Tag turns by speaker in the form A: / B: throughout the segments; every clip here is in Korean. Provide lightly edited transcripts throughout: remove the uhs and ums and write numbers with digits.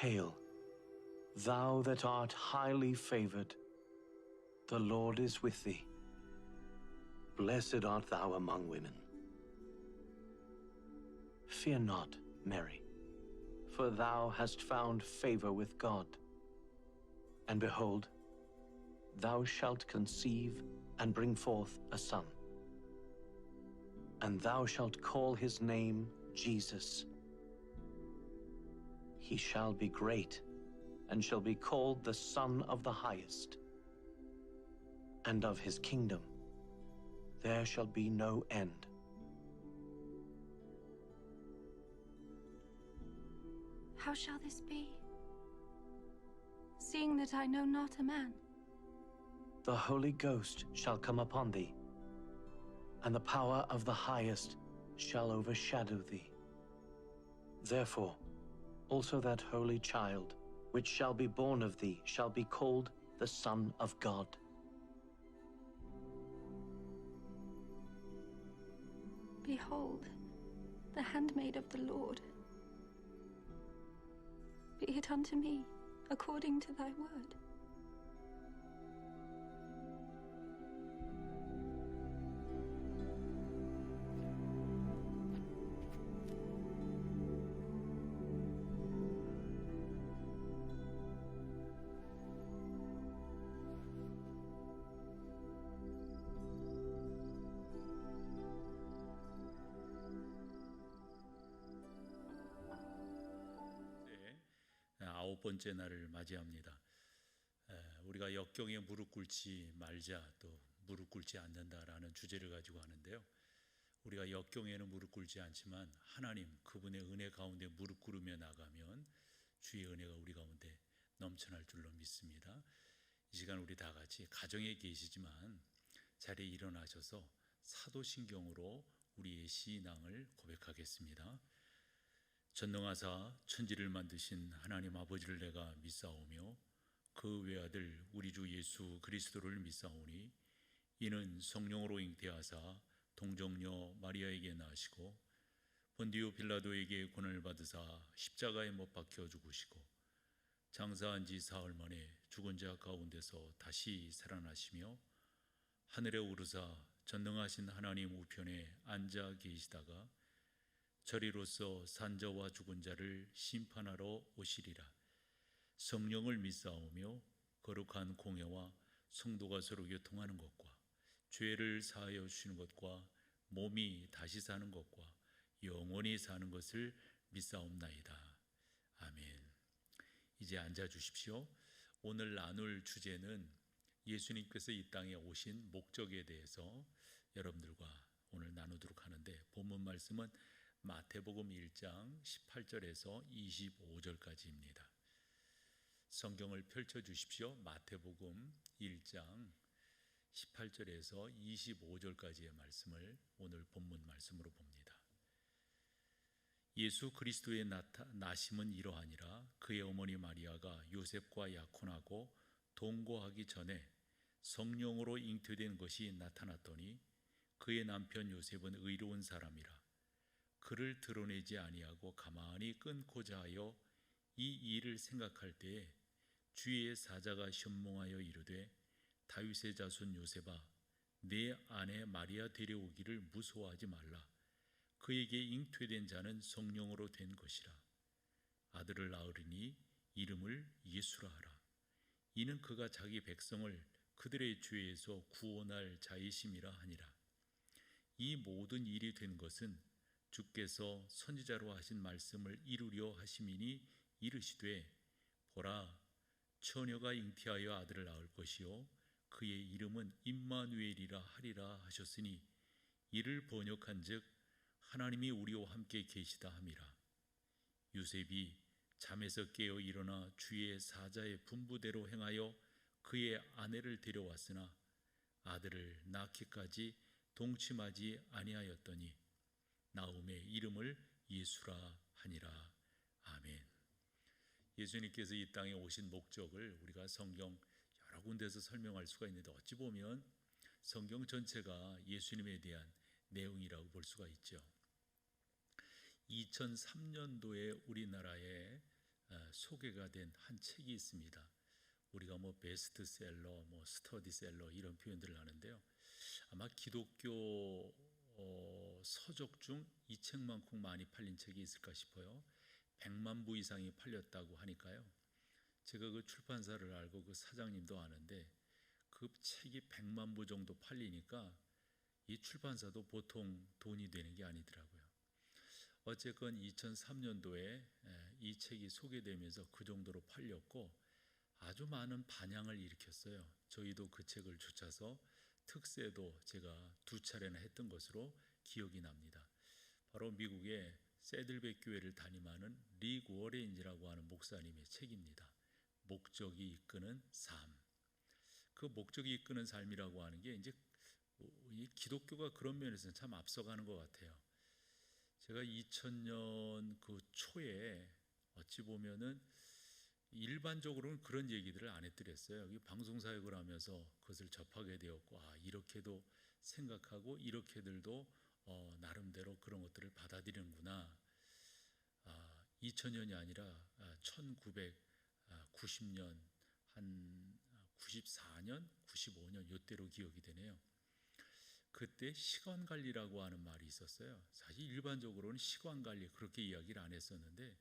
A: Hail, thou that art highly favored, the Lord is with thee. Blessed art thou among women. Fear not, Mary, for thou hast found favor with God. And behold, thou shalt conceive and bring forth a son. And thou shalt call his name Jesus. He shall be great, and shall be called the Son of the Highest. And of his kingdom there shall be no end.
B: How shall this be, seeing that I know not a man?
A: The Holy Ghost shall come upon thee, and the power of the Highest shall overshadow thee. Therefore, also that holy child, which shall be born of thee, shall be called the Son of God.
B: Behold, the handmaid of the Lord. Be it unto me according to thy word.
C: 아홉 번째 날을 맞이합니다. 우리가 역경에 무릎 꿇지 말자, 또 무릎 꿇지 않는다라는 주제를 가지고 하는데요. 우리가 역경에는 무릎 꿇지 않지만 하나님 그분의 은혜 가운데 무릎 꿇으며 나가면 주의 은혜가 우리 가운데 넘쳐날 줄로 믿습니다. 이 시간 우리 다 같이 가정에 계시지만 자리에 일어나셔서 사도신경으로 우리의 신앙을 고백하겠습니다. 전능하사 천지를 만드신 하나님 아버지를 내가 믿사오며 그 외아들 우리 주 예수 그리스도를 믿사오니 이는 성령으로 잉태하사 동정녀 마리아에게 나시고 본디오 빌라도에게 고난을 받으사 십자가에 못 박혀 죽으시고 장사한 지 사흘 만에 죽은 자 가운데서 다시 살아나시며 하늘에 오르사 전능하신 하나님 우편에 앉아 계시다가 저리로서 산자와 죽은 자를 심판하러 오시리라. 성령을 믿사오며 거룩한 공회와 성도가 서로 교통하는 것과 죄를 사하여 주시는 것과 몸이 다시 사는 것과 영원히 사는 것을 믿사옵나이다. 아멘. 이제 앉아 주십시오. 오늘 나눌 주제는 예수님께서 이 땅에 오신 목적에 대해서 여러분들과 오늘 나누도록 하는데, 본문 말씀은 마태복음 1장 18절에서 25절까지입니다. 성경을 펼쳐 주십시오. 마태복음 1장 18절에서 25절까지의 말씀을 오늘 본문 말씀으로 봅니다. 예수 그리스도의 나심은 이러하니라. 그의 어머니 마리아가 요셉과 약혼하고 동거하기 전에 성령으로 잉태된 것이 나타났더니 그의 남편 요셉은 의로운 사람이라. 그를 드러내지 아니하고 가만히 끊고자 하여 이 일을 생각할 때에 주의 사자가 현몽하여 이르되 다윗의 자손 요셉아 내 아내 마리아 데려오기를 무서워하지 말라. 그에게 잉태된 자는 성령으로 된 것이라. 아들을 낳으리니 이름을 예수라 하라. 이는 그가 자기 백성을 그들의 죄에서 구원할 자이심이라 하니라. 이 모든 일이 된 것은 주께서 선지자로 하신 말씀을 이루려 하심이니 이르시되 보라 처녀가 잉태하여 아들을 낳을 것이요 그의 이름은 임마누엘이라 하리라 하셨으니 이를 번역한즉 하나님이 우리와 함께 계시다 함이라. 요셉이 잠에서 깨어 일어나 주의 사자의 분부대로 행하여 그의 아내를 데려왔으나 아들을 낳기까지 동침하지 아니하였더니 나음의 이름을 예수라 하니라. 아멘. 예수님께서 이 땅에 오신 목적을 우리가 성경 여러 군데서 설명할 수가 있는데 어찌 보면 성경 전체가 예수님에 대한 내용이라고 볼 수가 있죠. 2003년도에 우리나라에 소개가 된 한 책이 있습니다. 우리가 뭐 베스트셀러, 뭐 스터디셀러 이런 표현들을 하는데요. 아마 기독교 서적 중 이 책만큼 많이 팔린 책이 있을까 싶어요. 100만 부 이상이 팔렸다고 하니까요. 제가 그 출판사를 알고 그 사장님도 아는데 그 책이 100만 부 정도 팔리니까 이 출판사도 보통 돈이 되는 게 아니더라고요. 어쨌건 2003년도에 이 책이 소개되면서 그 정도로 팔렸고 아주 많은 반향을 일으켰어요. 저희도 그 책을 쫓아서 특세도 제가 2차례나 했던 것으로 기억이 납니다. 바로 미국의 세들백 교회를 담임하는 리 워렌이라고 하는 목사님의 책입니다. 목적이 이끄는 삶. 그 목적이 이끄는 삶이라고 하는 게 이제 이 기독교가 그런 면에서는 참 앞서가는 것 같아요. 제가 2000년 그 초에 어찌 보면은 일반적으로는 그런 얘기들을 안 했더랬어요. 방송 사역을 하면서 그것을 접하게 되었고, 이렇게도 생각하고 이렇게들도 나름대로 그런 것들을 받아들이는구나. 2000년이 아니라 1990년 한 94년, 95년 이때로 기억이 되네요. 그때 시간관리라고 하는 말이 있었어요. 사실 일반적으로는 시간관리 그렇게 이야기를 안 했었는데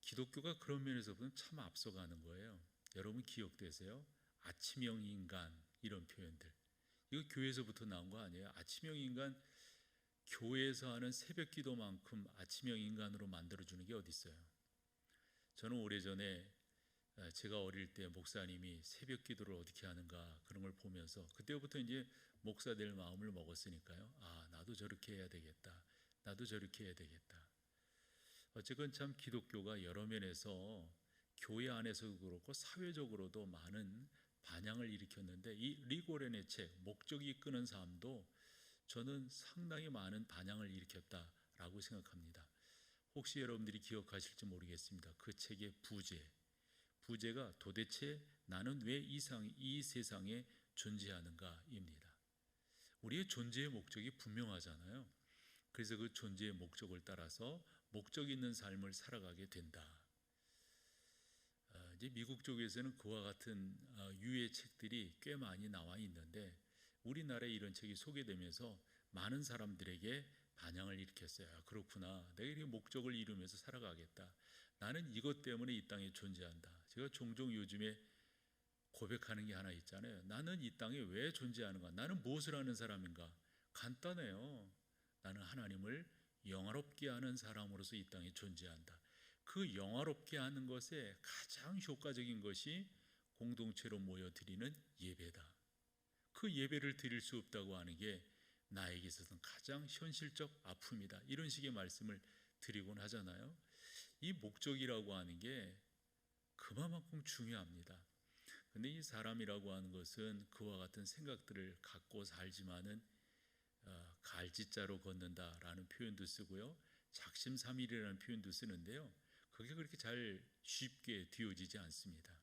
C: 기독교가 그런 면에서부터는 참 앞서가는 거예요. 여러분 기억되세요? 아침형 인간 이런 표현들. 이거 교회에서부터 나온 거 아니에요? 아침형 인간, 교회에서 하는 새벽 기도만큼 아침형 인간으로 만들어주는 게 어디 있어요? 저는 오래전에 제가 어릴 때 목사님이 새벽 기도를 어떻게 하는가 그런 걸 보면서 그때부터 이제 목사 될 마음을 먹었으니까요. 나도 저렇게 해야 되겠다. 나도 저렇게 해야 되겠다. 어쨌건 참 기독교가 여러 면에서 교회 안에서도 그렇고 사회적으로도 많은 반향을 일으켰는데 이 리고렌의 책 목적이 이끄는 삶도 저는 상당히 많은 반향을 일으켰다라고 생각합니다. 혹시 여러분들이 기억하실지 모르겠습니다. 그 책의 부제가 도대체 나는 왜 이 세상에 존재하는가입니다. 우리의 존재의 목적이 분명하잖아요. 그래서 그 존재의 목적을 따라서 목적 있는 삶을 살아가게 된다. 이제 미국 쪽에서는 그와 같은 유의 책들이 꽤 많이 나와 있는데 우리나라에 이런 책이 소개되면서 많은 사람들에게 반향을 일으켰어요. 그렇구나. 내가 이렇게 목적을 이루면서 살아가겠다. 나는 이것 때문에 이 땅에 존재한다. 제가 종종 요즘에 고백하는 게 하나 있잖아요. 나는 이 땅에 왜 존재하는가? 나는 무엇을 하는 사람인가? 간단해요. 나는 하나님을 영화롭게 하는 사람으로서 이 땅에 존재한다. 그 영화롭게 하는 것에 가장 효과적인 것이 공동체로 모여 드리는 예배다. 그 예배를 드릴 수 없다고 하는 게 나에게 있어서는 가장 현실적 아픔이다. 이런 식의 말씀을 드리곤 하잖아요. 이 목적이라고 하는 게 그만큼 중요합니다. 근데 이 사람이라고 하는 것은 그와 같은 생각들을 갖고 살지만은 갈짓자로 걷는다라는 표현도 쓰고요. 작심삼일이라는 표현도 쓰는데요. 그게 그렇게 잘 쉽게 뒤어지지 않습니다.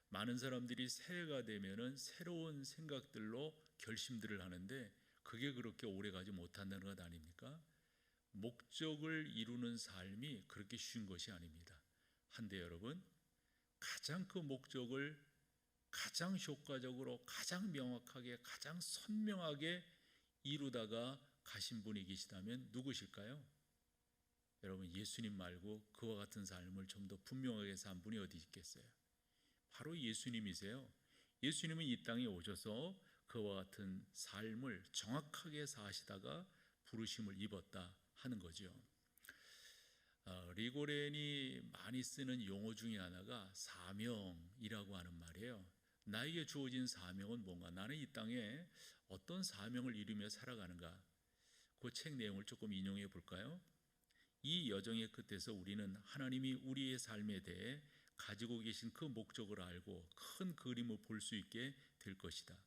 C: 많은 사람들이 새해가 되면은 새로운 생각들로 결심들을 하는데 그게 그렇게 오래가지 못한다는 것 아닙니까? 목적을 이루는 삶이 그렇게 쉬운 것이 아닙니다. 한데 여러분, 가장 그 목적을 가장 효과적으로, 가장 명확하게, 가장 선명하게 이루다가 가신 분이 계시다면 누구실까요? 여러분, 예수님 말고 그와 같은 삶을 좀 더 분명하게 산 분이 어디 있겠어요? 바로 예수님이세요. 예수님은 이 땅에 오셔서 그와 같은 삶을 정확하게 사시다가 부르심을 입었다 하는 거죠. 리고렌이 많이 쓰는 용어 중에 하나가 사명이라고 하는 말이에요. 나에게 주어진 사명은 뭔가? 나는 이 땅에 어떤 사명을 이루며 살아가는가? 그 책 내용을 조금 인용해 볼까요? 이 여정의 끝에서 우리는 하나님이 우리의 삶에 대해 가지고 계신 그 목적을 알고 큰 그림을 볼 수 있게 될 것이다.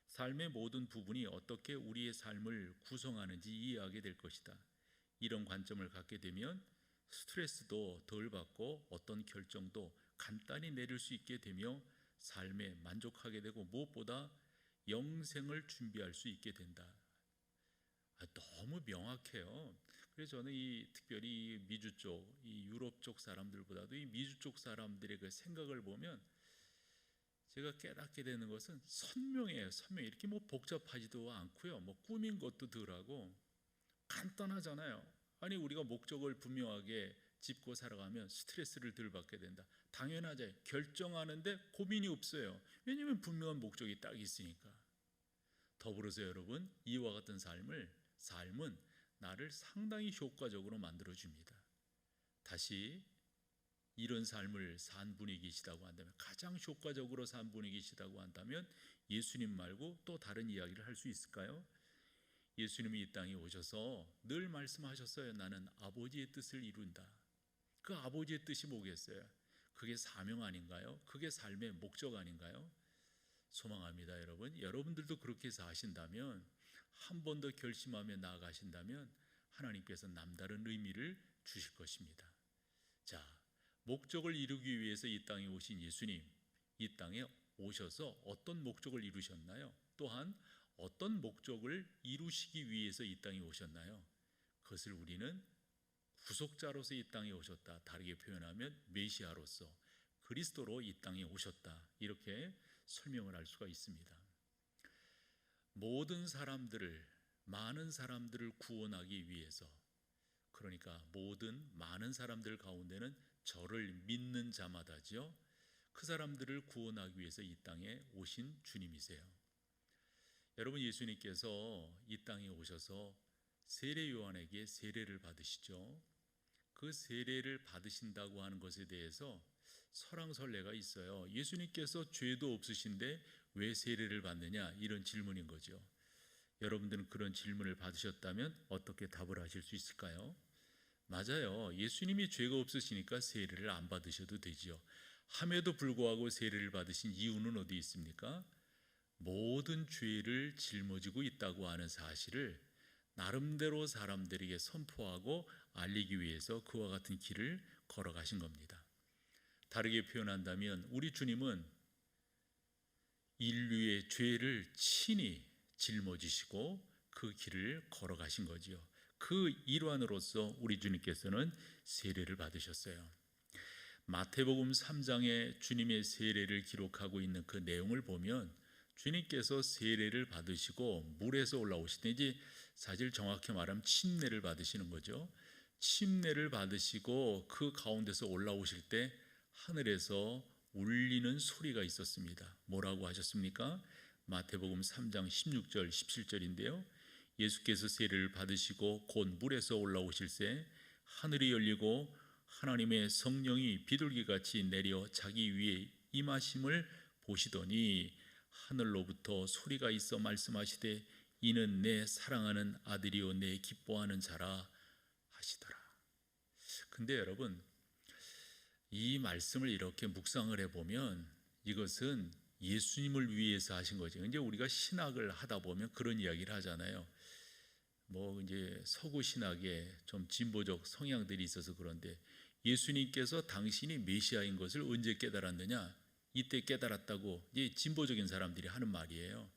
C: 삶의 모든 부분이 어떻게 우리의 삶을 구성하는지 이해하게 될 것이다. 이런 관점을 갖게 되면 스트레스도 덜 받고 어떤 결정도 간단히 내릴 수 있게 되며 삶에 만족하게 되고 무엇보다 영생을 준비할 수 있게 된다. 너무 명확해요. 그래서 저는 특별히 이 미주 쪽, 이 유럽 쪽 사람들보다도 이 미주 쪽 사람들의 그 생각을 보면 제가 깨닫게 되는 것은 선명해요. 선명. 이렇게 뭐 복잡하지도 않고요. 뭐 꾸민 것도 덜하고 간단하잖아요. 아니 우리가 목적을 분명하게 짚고 살아가면 스트레스를 덜 받게 된다. 당연하죠. 결정하는데 고민이 없어요. 왜냐하면 분명한 목적이 딱 있으니까. 더불어서 여러분, 이와 같은 삶은 나를 상당히 효과적으로 만들어줍니다. 다시 이런 삶을 산 분이 계시다고 한다면, 가장 효과적으로 산 분이 계시다고 한다면 예수님 말고 또 다른 이야기를 할 수 있을까요? 예수님이 이 땅에 오셔서 늘 말씀하셨어요. 나는 아버지의 뜻을 이룬다. 그 아버지의 뜻이 뭐겠어요? 그게 사명 아닌가요? 그게 삶의 목적 아닌가요? 소망합니다, 여러분. 여러분들도 그렇게 사신다면, 한 번 더 결심하며 나아가신다면 하나님께서 남다른 의미를 주실 것입니다. 자, 목적을 이루기 위해서 이 땅에 오신 예수님, 이 땅에 오셔서 어떤 목적을 이루셨나요? 또한 어떤 목적을 이루시기 위해서 이 땅에 오셨나요? 그것을 우리는 구속자로서 이 땅에 오셨다, 다르게 표현하면 메시아로서 그리스도로 이 땅에 오셨다, 이렇게 설명을 할 수가 있습니다. 모든 사람들을, 많은 사람들을 구원하기 위해서, 그러니까 많은 사람들 가운데는 저를 믿는 자마다죠, 그 사람들을 구원하기 위해서 이 땅에 오신 주님이세요. 여러분, 예수님께서 이 땅에 오셔서 세례 요한에게 세례를 받으시죠. 그 세례를 받으신다고 하는 것에 대해서 설왕설래가 있어요. 예수님께서 죄도 없으신데 왜 세례를 받느냐, 이런 질문인 거죠. 여러분들은 그런 질문을 받으셨다면 어떻게 답을 하실 수 있을까요? 맞아요. 예수님이 죄가 없으시니까 세례를 안 받으셔도 되지요. 함에도 불구하고 세례를 받으신 이유는 어디 있습니까? 모든 죄를 짊어지고 있다고 하는 사실을 나름대로 사람들에게 선포하고 알리기 위해서 그와 같은 길을 걸어가신 겁니다. 다르게 표현한다면 우리 주님은 인류의 죄를 친히 짊어지시고 그 길을 걸어가신 거지요. 그 일환으로서 우리 주님께서는 세례를 받으셨어요. 마태복음 3장에 주님의 세례를 기록하고 있는 그 내용을 보면 주님께서 세례를 받으시고 물에서 올라오시든지, 사실 정확히 말하면 침례를 받으시는 거죠. 침례를 받으시고 그 가운데서 올라오실 때 하늘에서 울리는 소리가 있었습니다. 뭐라고 하셨습니까? 마태복음 3장 16절 17절인데요. 예수께서 세례를 받으시고 곧 물에서 올라오실새 하늘이 열리고 하나님의 성령이 비둘기같이 내려 자기 위에 임하심을 보시더니 하늘로부터 소리가 있어 말씀하시되 이는 내 사랑하는 아들이요 내 기뻐하는 자라 하시더라. 근데 여러분, 이 말씀을 이렇게 묵상을 해보면 이것은 예수님을 위해서 하신 거죠. 이제 우리가 신학을 하다 보면 그런 이야기를 하잖아요. 뭐 이제 서구 신학에 좀 진보적 성향들이 있어서 그런데, 예수님께서 당신이 메시아인 것을 언제 깨달았느냐? 이때 깨달았다고 이제 진보적인 사람들이 하는 말이에요.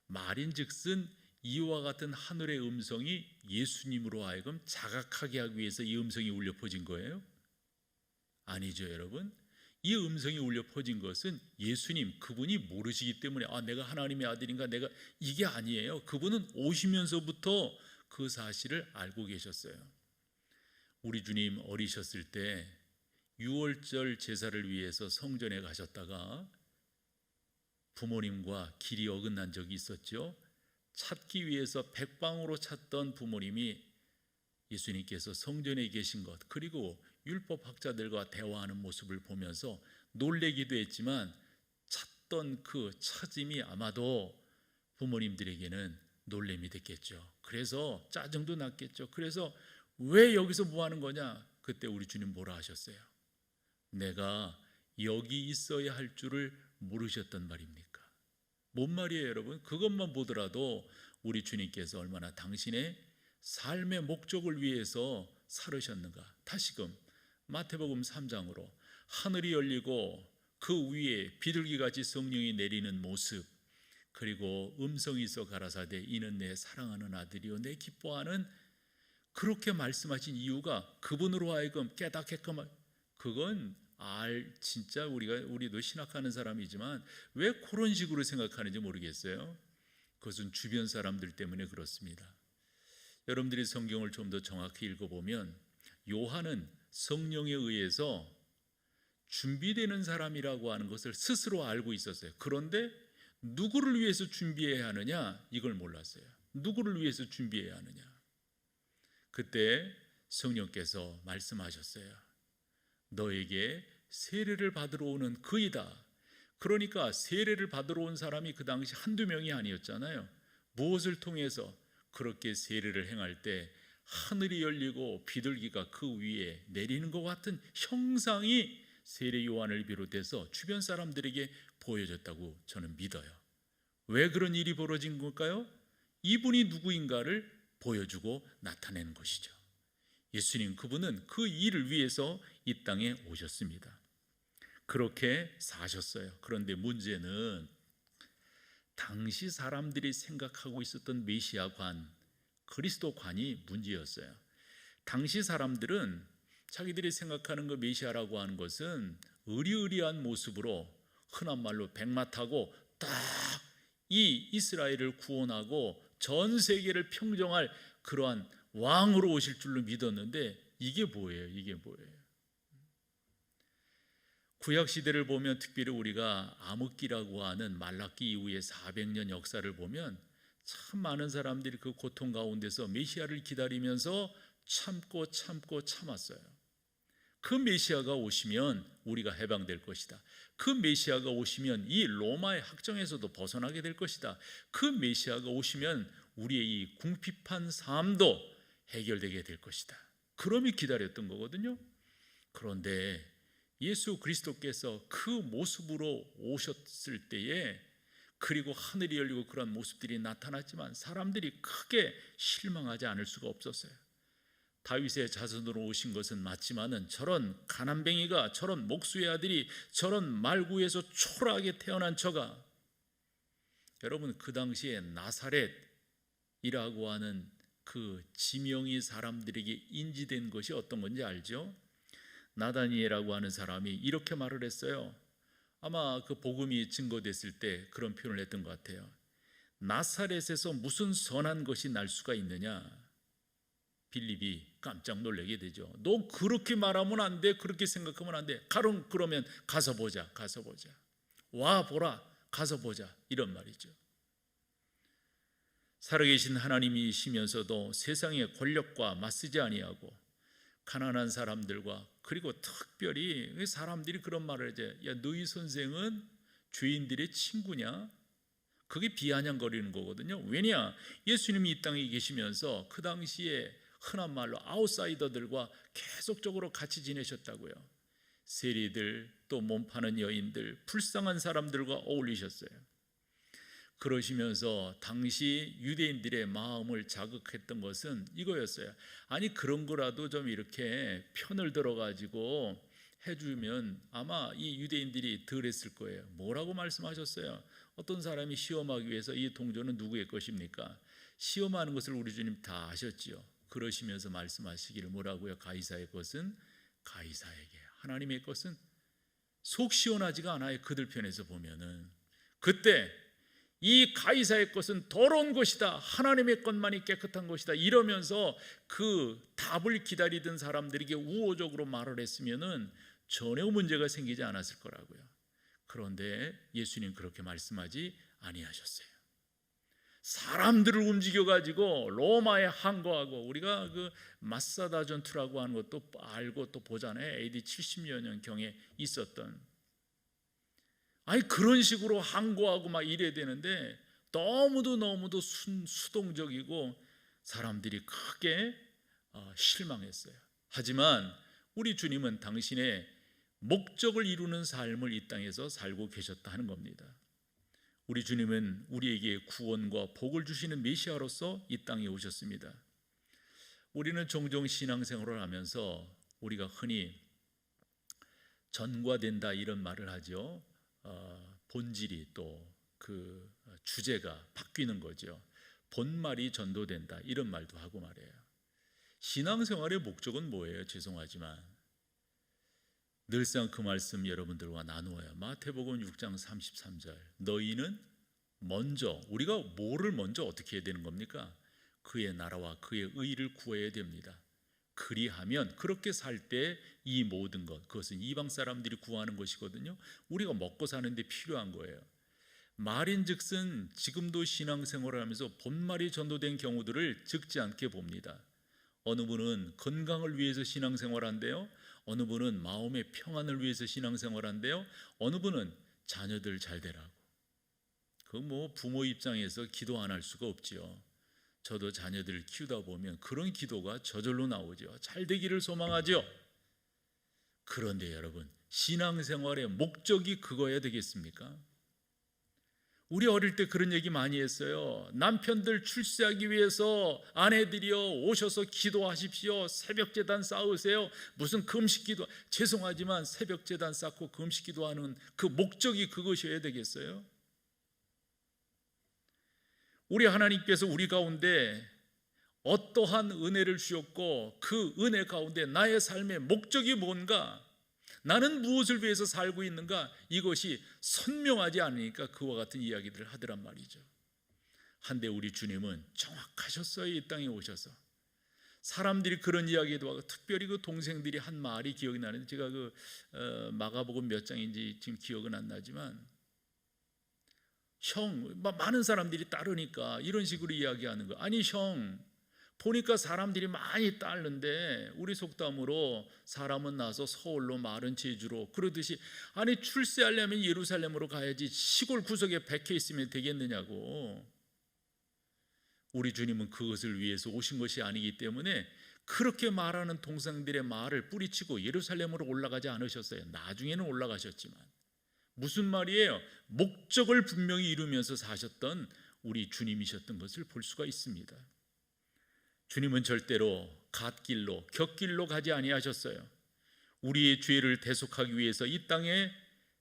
C: 말인즉슨 이와 같은 하늘의 음성이 예수님으로 하여금 자각하게 하기 위해서 이 음성이 울려 퍼진 거예요? 아니죠, 여러분. 이 음성이 울려 퍼진 것은 예수님, 그분이 모르시기 때문에 내가 하나님의 아들인가, 이게 아니에요. 그분은 오시면서부터 그 사실을 알고 계셨어요. 우리 주님 어리셨을 때 유월절 제사를 위해서 성전에 가셨다가 부모님과 길이 어긋난 적이 있었죠. 찾기 위해서 백방으로 찾던 부모님이 예수님께서 성전에 계신 것, 그리고 율법학자들과 대화하는 모습을 보면서 놀래기도 했지만 찾던 그 찾음이 아마도 부모님들에게는 놀램이 됐겠죠. 그래서 짜증도 났겠죠. 그래서 왜 여기서 뭐 하는 거냐? 그때 우리 주님 뭐라 하셨어요? 내가 여기 있어야 할 줄을 모르셨단 말입니까? 뭔 말이에요, 여러분? 그것만 보더라도 우리 주님께서 얼마나 당신의 삶의 목적을 위해서 살으셨는가. 다시금 마태복음 3장으로 하늘이 열리고 그 위에 비둘기같이 성령이 내리는 모습, 그리고 음성이 있어 가라사대 이는 내 사랑하는 아들이요 내 기뻐하는, 그렇게 말씀하신 이유가 그분으로 하여금 깨닫게끔, 그건 진짜 우리도 신학하는 사람이지만 왜 그런 식으로 생각하는지 모르겠어요. 그것은 주변 사람들 때문에 그렇습니다. 여러분들이 성경을 좀 더 정확히 읽어보면 요한은 성령에 의해서 준비되는 사람이라고 하는 것을 스스로 알고 있었어요. 그런데 누구를 위해서 준비해야 하느냐, 이걸 몰랐어요. 누구를 위해서 준비해야 하느냐. 그때 성령께서 말씀하셨어요. 너에게 세례를 받으러 오는 그이다. 그러니까 세례를 받으러 온 사람이 그 당시 한두 명이 아니었잖아요. 무엇을 통해서? 그렇게 세례를 행할 때 하늘이 열리고 비둘기가 그 위에 내리는 것 같은 형상이 세례 요한을 비롯해서 주변 사람들에게 보여졌다고 저는 믿어요. 왜 그런 일이 벌어진 걸까요? 이분이 누구인가를 보여주고 나타내는 것이죠. 예수님, 그분은 그 일을 위해서 이 땅에 오셨습니다. 그렇게 사셨어요. 그런데 문제는 당시 사람들이 생각하고 있었던 메시아관, 그리스도관이 문제였어요. 당시 사람들은 자기들이 생각하는 그 메시아라고 하는 것은 의리의리한 모습으로, 흔한 말로 백마 타고 딱 이 이스라엘을 구원하고 전 세계를 평정할 그러한 왕으로 오실 줄로 믿었는데 이게 뭐예요? 이게 뭐예요? 구약 시대를 보면 특별히 우리가 암흑기라고 하는 말라기 이후의 400년 역사를 보면 참 많은 사람들이 그 고통 가운데서 메시아를 기다리면서 참고 참았어요. 그 메시아가 오시면 우리가 해방될 것이다. 그 메시아가 오시면 이 로마의 학정에서도 벗어나게 될 것이다. 그 메시아가 오시면 우리의 이 궁핍한 삶도 해결되게 될 것이다. 그럼이 기다렸던 거거든요. 그런데 예수 그리스도께서 그 모습으로 오셨을 때에, 그리고 하늘이 열리고 그런 모습들이 나타났지만 사람들이 크게 실망하지 않을 수가 없었어요. 다윗의 자손으로 오신 것은 맞지만은 저런 가난뱅이가, 저런 목수의 아들이, 저런 말구에서 초라하게 태어난 저가, 여러분 그 당시에 나사렛이라고 하는 그 지명이 사람들에게 인지된 것이 어떤 건지 알죠? 나다니엘이라고 하는 사람이 이렇게 말을 했어요. 아마 그 복음이 증거됐을 때 그런 표현을 했던 것 같아요. 나사렛에서 무슨 선한 것이 날 수가 있느냐? 빌립이 깜짝 놀라게 되죠. 너 그렇게 말하면 안 돼. 그렇게 생각하면 안 돼. 그러면 가서 보자. 와 보라. 가서 보자. 이런 말이죠. 살아계신 하나님이시면서도 세상의 권력과 맞서지 아니하고 가난한 사람들과, 그리고 특별히 사람들이 그런 말을 하죠. 야, 너희 선생은 죄인들의 친구냐? 그게 비아냥거리는 거거든요. 왜냐? 예수님이 이 땅에 계시면서 그 당시에 흔한 말로 아웃사이더들과 계속적으로 같이 지내셨다고요. 세리들, 또 몸 파는 여인들, 불쌍한 사람들과 어울리셨어요. 그러시면서 당시 유대인들의 마음을 자극했던 것은 이거였어요. 아니 그런 거라도 좀 이렇게 편을 들어가지고 해주면 아마 이 유대인들이 덜 했을 거예요. 뭐라고 말씀하셨어요? 어떤 사람이 시험하기 위해서 이 동전은 누구의 것입니까? 시험하는 것을 우리 주님 다 아셨지요. 그러시면서 말씀하시기를 뭐라고요? 가이사의 것은 가이사에게, 하나님의 것은 속 시원하지가 않아요. 그들 편에서 보면은. 그때 이 가이사의 것은 더러운 것이다, 하나님의 것만이 깨끗한 것이다 이러면서 그 답을 기다리던 사람들에게 우호적으로 말을 했으면은 전혀 문제가 생기지 않았을 거라고요. 그런데 예수님 그렇게 말씀하지 아니하셨어요. 사람들을 움직여가지고 로마에 항거하고, 우리가 그 마사다 전투라고 하는 것도 알고 또 보잖아요. AD 70여 년경에 있었던, 아니 그런 식으로 항거하고 막 이래야 되는데 너무도 수동적이고 사람들이 크게 실망했어요. 하지만 우리 주님은 당신의 목적을 이루는 삶을 이 땅에서 살고 계셨다 하는 겁니다. 우리 주님은 우리에게 구원과 복을 주시는 메시아로서 이 땅에 오셨습니다. 우리는 종종 신앙생활을 하면서 우리가 흔히 전과된다 이런 말을 하죠. 본질이 또 그 주제가 바뀌는 거죠. 본말이 전도된다 이런 말도 하고 말이에요. 신앙생활의 목적은 뭐예요? 죄송하지만 늘상 그 말씀 여러분들과 나누어요. 마태복음 6장 33절. 너희는 먼저, 우리가 뭐를 먼저 어떻게 해야 되는 겁니까? 그의 나라와 그의 의를 구해야 됩니다. 그리하면 그렇게 살 때 이 모든 것, 그것은 이방 사람들이 구하는 것이거든요. 우리가 먹고 사는 데 필요한 거예요. 말인즉슨 지금도 신앙생활을 하면서 본말이 전도된 경우들을 적지 않게 봅니다. 어느 분은 건강을 위해서 신앙생활한대요. 어느 분은 마음의 평안을 위해서 신앙생활한대요. 어느 분은 자녀들 잘 되라고. 그 뭐 부모 입장에서 기도 안 할 수가 없지요. 저도 자녀들을 키우다 보면 그런 기도가 저절로 나오죠. 잘 되기를 소망하죠. 그런데 여러분, 신앙생활의 목적이 그거야 되겠습니까? 우리 어릴 때 그런 얘기 많이 했어요. 남편들 출세하기 위해서 아내들이여 오셔서 기도하십시오. 새벽제단 쌓으세요. 무슨 금식기도, 죄송하지만 새벽제단 쌓고 금식기도하는 그 목적이 그것이어야 되겠어요? 우리 하나님께서 우리 가운데 어떠한 은혜를 주셨고 그 은혜 가운데 나의 삶의 목적이 뭔가, 나는 무엇을 위해서 살고 있는가, 이것이 선명하지 않으니까 그와 같은 이야기들을 하더란 말이죠. 한데 우리 주님은 정확하셨어요. 이 땅에 오셔서 사람들이 그런 이야기도 하고, 특별히 그 동생들이 한 말이 기억이 나는데, 제가 그 마가복음 몇 장인지 지금 기억은 안 나지만, 형, 많은 사람들이 따르니까 이런 식으로 이야기하는 거. 아니 형, 보니까 사람들이 많이 따르는데 우리 속담으로 사람은 나서 서울로 말은 제주로, 그러듯이 아니 출세하려면 예루살렘으로 가야지 시골 구석에 백해 있으면 되겠느냐고. 우리 주님은 그것을 위해서 오신 것이 아니기 때문에 그렇게 말하는 동생들의 말을 뿌리치고 예루살렘으로 올라가지 않으셨어요. 나중에는 올라가셨지만. 무슨 말이에요? 목적을 분명히 이루면서 사셨던 우리 주님이셨던 것을 볼 수가 있습니다. 주님은 절대로 갓길로 곁길로 가지 아니하셨어요. 우리의 죄를 대속하기 위해서 이 땅에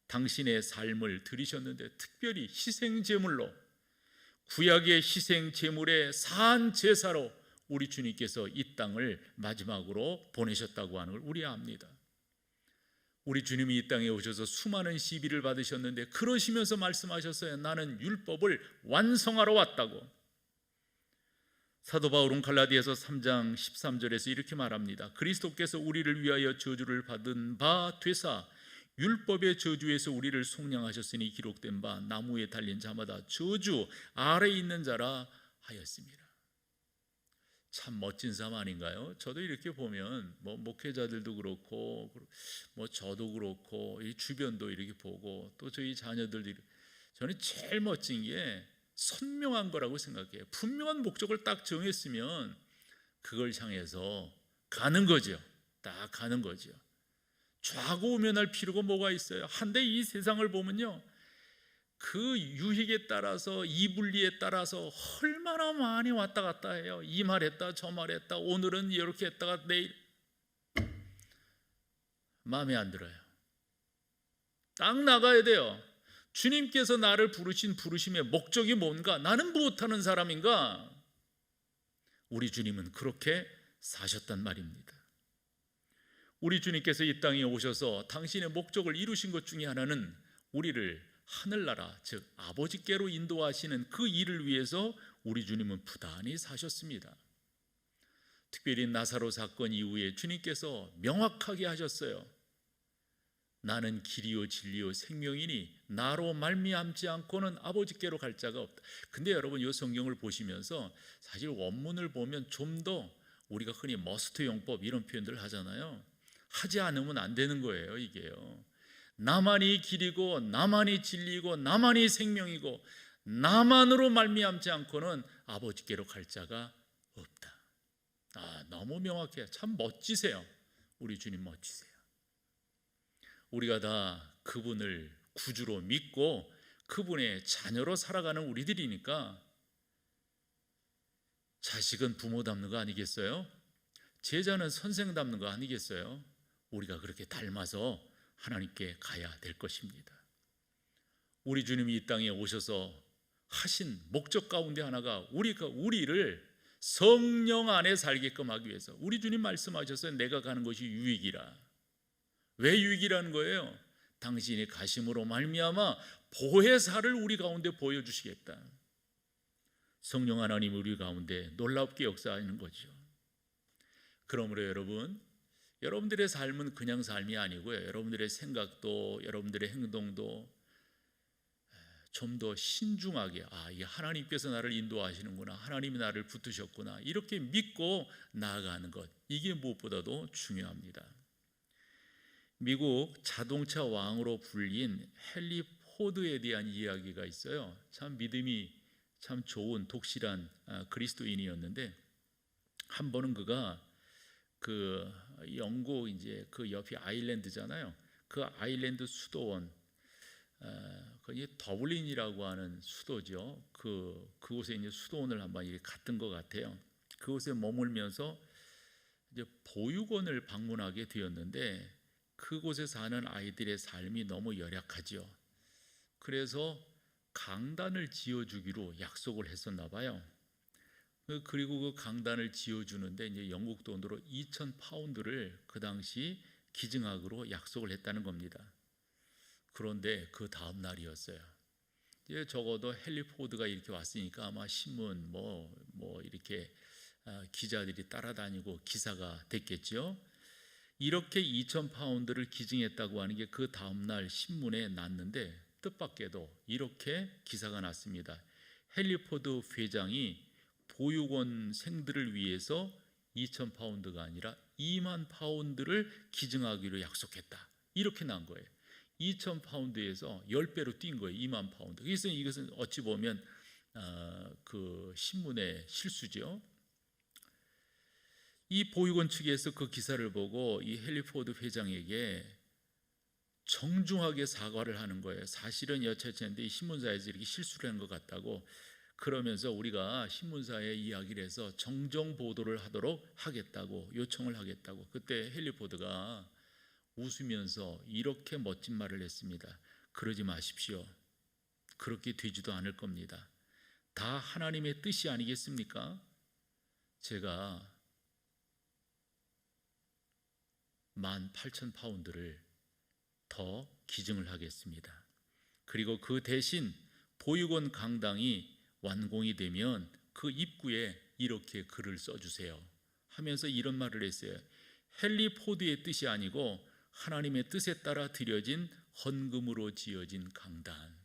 C: 당신의 삶을 들이셨는데, 특별히 희생제물로, 구약의 희생제물의 산 제사로 우리 주님께서 이 땅을 마지막으로 보내셨다고 하는 걸 우리 압니다. 우리 주님이 이 땅에 오셔서 수많은 시비를 받으셨는데 그러시면서 말씀하셨어요. 나는 율법을 완성하러 왔다고. 사도 바울은 갈라디아서 3장 13절에서 이렇게 말합니다. 그리스도께서 우리를 위하여 저주를 받은 바 되사 율법의 저주에서 우리를 속량하셨으니 기록된 바 나무에 달린 자마다 저주 아래에 있는 자라 하였습니다. 참 멋진 삶 아닌가요? 저도 이렇게 보면 목회자들도 그렇고 저도 그렇고 이 주변도 이렇게 보고 또 저희 자녀들도 저는 제일 멋진 게 선명한 거라고 생각해요. 분명한 목적을 딱 정했으면 그걸 향해서 가는 거죠. 딱 가는 거죠. 좌고우면할 필요가 뭐가 있어요? 한데 이 세상을 보면요, 그 유익에 따라서, 이분리에 따라서 얼마나 많이 왔다 갔다 해요. 이 말했다 저 말했다, 오늘은 이렇게 했다가 내일 마음에 안 들어요. 딱 나가야 돼요. 주님께서 나를 부르신 부르심의 목적이 뭔가, 나는 무엇하는 사람인가. 우리 주님은 그렇게 사셨단 말입니다. 우리 주님께서 이 땅에 오셔서 당신의 목적을 이루신 것 중에 하나는 우리를 하늘나라, 즉 아버지께로 인도하시는 그 일을 위해서 우리 주님은 부단히 사셨습니다. 특별히 나사로 사건 이후에 주님께서 명확하게 하셨어요. 나는 길이요 진리요 생명이니 나로 말미암지 않고는 아버지께로 갈 자가 없다. 근데 여러분, 이 성경을 보시면서 사실 원문을 보면 좀 더 우리가 흔히 머스트 용법 이런 표현들을 하잖아요. 하지 않으면 안 되는 거예요. 이게요, 나만이 길이고 나만이 진리고 나만이 생명이고 나만으로 말미암지 않고는 아버지께로 갈 자가 없다. 너무 명확해요. 참 멋지세요. 우리 주님 멋지세요. 우리가 다 그분을 구주로 믿고 그분의 자녀로 살아가는 우리들이니까 자식은 부모 닮는 거 아니겠어요? 제자는 선생 닮는 거 아니겠어요? 우리가 그렇게 닮아서 하나님께 가야 될 것입니다. 우리 주님이 이 땅에 오셔서 하신 목적 가운데 하나가 우리를 성령 안에 살게끔 하기 위해서. 우리 주님 말씀하셨어요. 내가 가는 것이 유익이라. 왜 유익이라는 거예요? 당신이 가심으로 말미암아 보혜사를 우리 가운데 보여주시겠다. 성령 하나님 우리 가운데 놀랍게 역사하는 거죠. 그러므로 여러분들의 삶은 그냥 삶이 아니고요. 여러분들의 생각도 여러분들의 행동도 좀 더 신중하게, 이게 하나님께서 나를 인도하시는구나, 하나님이 나를 붙드셨구나, 이렇게 믿고 나아가는 것, 이게 무엇보다도 중요합니다. 미국 자동차 왕으로 불린 헨리 포드에 대한 이야기가 있어요. 참 믿음이 참 좋은 독실한 그리스도인이었는데, 한 번은 그가 그 영국 이제 그 옆이 아일랜드잖아요. 그 아일랜드 수도원, 거기 더블린이라고 하는 수도죠. 그곳에 이제 수도원을 한번 이렇게 갔던 것 같아요. 그곳에 머물면서 이제 보육원을 방문하게 되었는데, 그곳에 사는 아이들의 삶이 너무 열악하죠. 그래서 강단을 지어주기로 약속을 했었나 봐요. 그리고 그 강단을 지어주는데 이제 영국 돈으로 2,000파운드를 그 당시 기증하기로 약속을 했다는 겁니다. 그런데 그 다음 날이었어요. 이제 적어도 헨리 포드가 이렇게 왔으니까 아마 신문 뭐 이렇게 기자들이 따라다니고 기사가 됐겠죠. 이렇게 2,000파운드를 기증했다고 하는 게 그 다음 날 신문에 났는데, 뜻밖에도 이렇게 기사가 났습니다. 헨리 포드 회장이 보육원생들을 위해서 2,000파운드가 아니라 2만 파운드를 기증하기로 약속했다. 이렇게 난 거예요. 2,000파운드에서 10배로 뛴 거예요. 2만 파운드. 그래서 이것은 어찌 보면 그 신문의 실수죠. 이 보육원 측에서 그 기사를 보고 이 헨리 포드 회장에게 정중하게 사과를 하는 거예요. 사실은 여차했는데 신문사에서 이렇게 실수를 한 것 같다고. 그러면서 우리가 신문사에 이야기를 해서 정정 보도를 하도록 하겠다고 요청을 하겠다고. 그때 헨리 포드가 웃으면서 이렇게 멋진 말을 했습니다. 그러지 마십시오. 그렇게 되지도 않을 겁니다. 다 하나님의 뜻이 아니겠습니까? 제가 18,000파운드를 더 기증을 하겠습니다. 그리고 그 대신 보육원 강당이 완공이 되면 그 입구에 이렇게 글을 써주세요 하면서 이런 말을 했어요. 헨리 포드의 뜻이 아니고 하나님의 뜻에 따라 드려진 헌금으로 지어진 강단.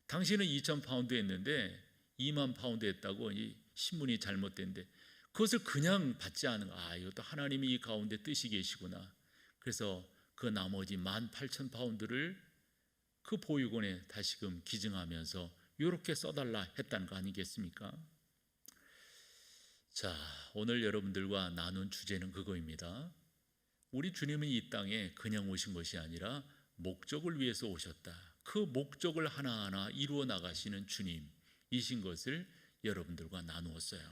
C: 당신은 2,000파운드 했는데 2만 파운드 했다고 이 신문이 잘못된데, 그것을 그냥 받지 않은, 이것도 하나님이 이 가운데 뜻이 계시구나. 그래서 그 나머지 18,000파운드를 그 보육원에 다시금 기증하면서 이렇게 써달라 했다는 거 아니겠습니까? 자, 오늘 여러분들과 나눈 주제는 그거입니다. 우리 주님은 이 땅에 그냥 오신 것이 아니라 목적을 위해서 오셨다. 그 목적을 하나하나 이루어 나가시는 주님이신 것을 여러분들과 나누었어요.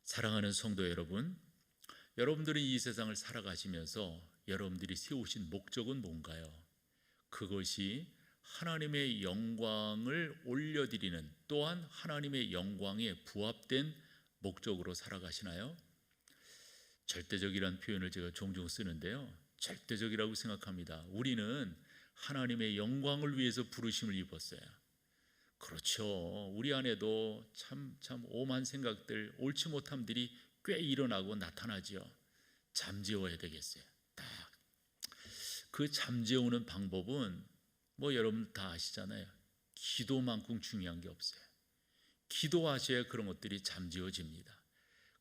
C: 사랑하는 성도 여러분, 여러분들이 이 세상을 살아가시면서 여러분들이 세우신 목적은 뭔가요? 그것이 하나님의 영광을 올려드리는, 또한 하나님의 영광에 부합된 목적으로 살아가시나요? 절대적이라는 표현을 제가 종종 쓰는데요, 절대적이라고 생각합니다. 우리는 하나님의 영광을 위해서 부르심을 입었어요. 그렇죠. 우리 안에도 참 오만 생각들, 옳지 못함들이 꽤 일어나고 나타나죠. 잠재워야 되겠어요. 딱 그 잠재우는 방법은 여러분 다 아시잖아요. 기도만큼 중요한 게 없어요. 기도하셔야 그런 것들이 잠재워집니다.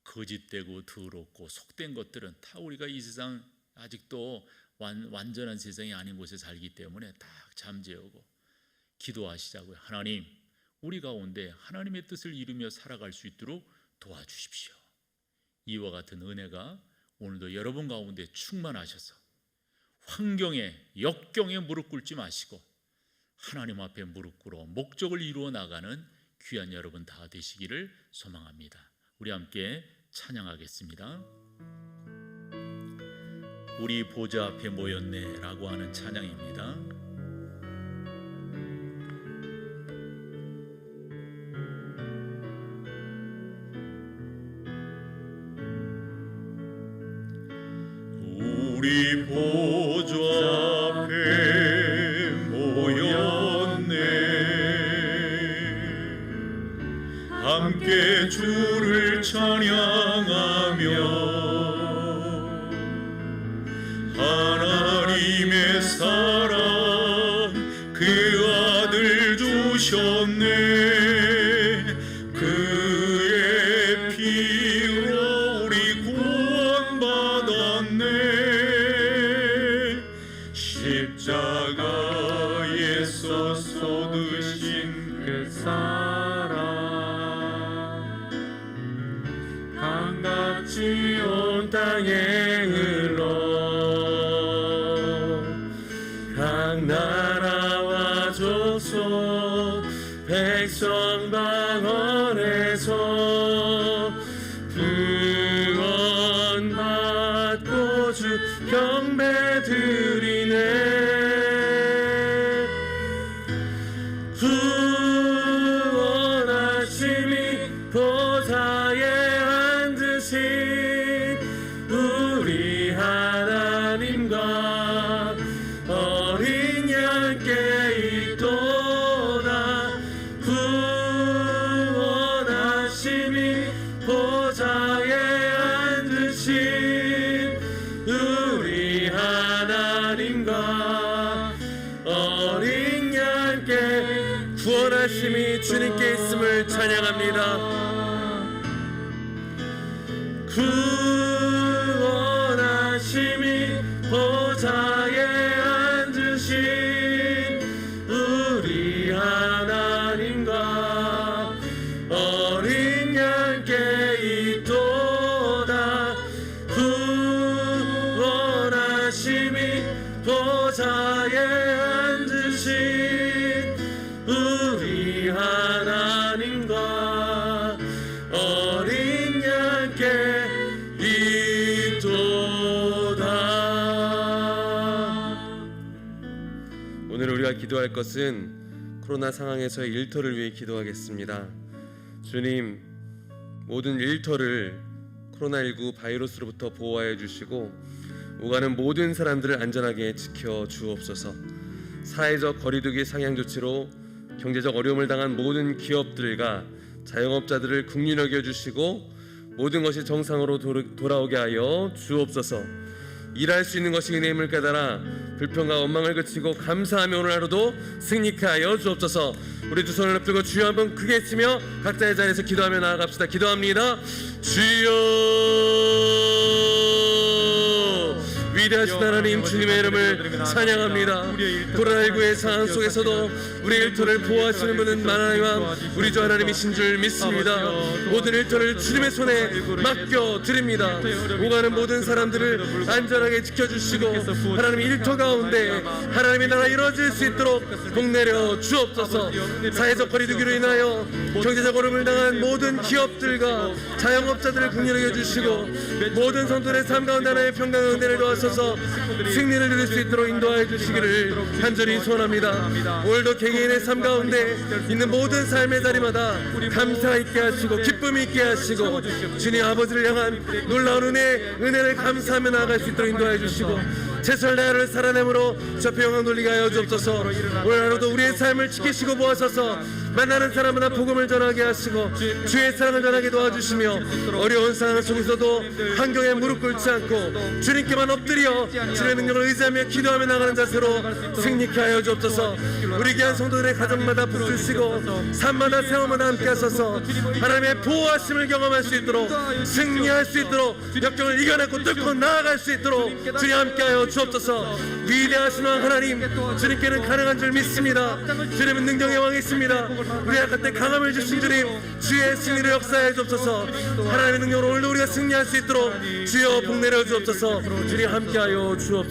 C: 거짓되고 더럽고 속된 것들은 다 우리가 이 세상 아직도 완전한 세상이 아닌 곳에 살기 때문에 딱 잠재우고 기도하시자고요. 하나님, 우리 가운데 하나님의 뜻을 이루며 살아갈 수 있도록 도와주십시오. 이와 같은 은혜가 오늘도 여러분 가운데 충만하셔서 환경에, 역경에 무릎 꿇지 마시고 하나님 앞에 무릎 꿇어 목적을 이루어 나가는 귀한 여러분 다 되시기를 소망합니다. 우리 함께 찬양하겠습니다. 우리 보좌 앞에 모였네 라고 하는 찬양입니다. 우리 보좌 앞에 모였네. 함께 주를 찬양하며 하나님의 사랑 그 아들 주셨네. 그의 피로 우리 구원받았네. 십자가에서 쏟으신 그 사랑 강같이 온 땅에 흘러 각 나라와 족속 백성 방언에서 구원받고 주 경배 드리네. 구원하심이 보좌에 앉으신 우리 하나님과 어린 양께 있도다. 구원하심이 보좌에 앉으신 우리 하나님과 어린 양께 구원하심이 주님께 있음을 찬양합니다. 구원하심이 보좌에 앉으신 우리 하나님과 어린 양께 있도다. 구원하심이 보좌에 앉으신 우리 하나님과 어린 양께 오늘 우리가 기도할 것은 코로나 상황에서의 일터를 위해 기도하겠습니다. 주님, 모든 일터를 코로나19 바이러스로부터 보호하여 주시고 오가는 모든 사람들을 안전하게 지켜 주옵소서. 사회적 거리두기 상향 조치로 경제적 어려움을 당한 모든 기업들과 자영업자들을 긍휼히 여겨 주시고 모든 것이 정상으로 돌아오게 하여 주옵소서. 일할 수 있는 것이 은혜임을 깨달아 불평과 원망을 그치고 감사하며 오늘 하루도 승리케 하여 주옵소서. 우리 두 손을 높들고 주여 한번 크게 치며 각자의 자리에서 기도하며 나아갑시다. 기도합니다. 주여, 위대하신 하나님 주님의 이름을 찬양합니다. 코로나19의 상황 속에서도 우리 일터를 보호하시는 분은 하나님과 우리 주 하나님이신 줄 믿습니다. 모든 일터를 주님의 손에 맡겨드립니다. 오가는 모든 사람들을 안전하게 지켜주시고 하나님 일터 가운데 하나님의 나라 이루어질 수 있도록 복 내려 주옵소서. 사회적 거리두기로 인하여 경제적 어려움을 당한 모든 기업들과 자영업자들을 긍휼히 여겨주시고 모든 성도들의 삶 가운데 하나의 평강의 은혜를 도와서 승리를 누릴 수 있도록 인도하여 주시기를 간절히 소원합니다. 오늘도 개개인의 삶 가운데 있는 모든 삶의 자리마다 감사 있게 하시고 기쁨 있게 하시고 주님 아버지를 향한 놀라운 은혜를 감사하며 나아갈 수 있도록 인도하여 주시고 최선을 다하여 살아내므로 저표 영광 돌리게 하여 주옵소서. 오늘 하루도 우리의 삶을 지키시고 보아소서. 만나는 사람마다 복음을 전하게 하시고 주의 사랑을 전하게 도와주시며 어려운 상황 속에서도 환경에 무릎 꿇지 않고 주님께만 엎드려 주의 능력을 의지하며 기도하며 나가는 자세로 승리케 하여 주옵소서. 우리 귀한 성도들의 가정마다 붙드시고 삶마다 생활마다 함께 하소서. 하나님의 보호하심을 경험할 수 있도록 승리할 수 있도록 역경을 이겨내고 뚫고 나아갈 수 있도록 주님 함께 하여 주옵소서. 위대하신 왕 하나님, 주님께는 가능한 줄 믿습니다. 주님은 능력의 왕이십니다. 우리 약할 때 강함을 주신 주님, 주의 승리를 역사해 주옵소서. 하나님의 능력으로 오늘도 우리가 승리할 수 있도록 주여 복 내려 주옵소서. 주님 함께하여 주옵소서.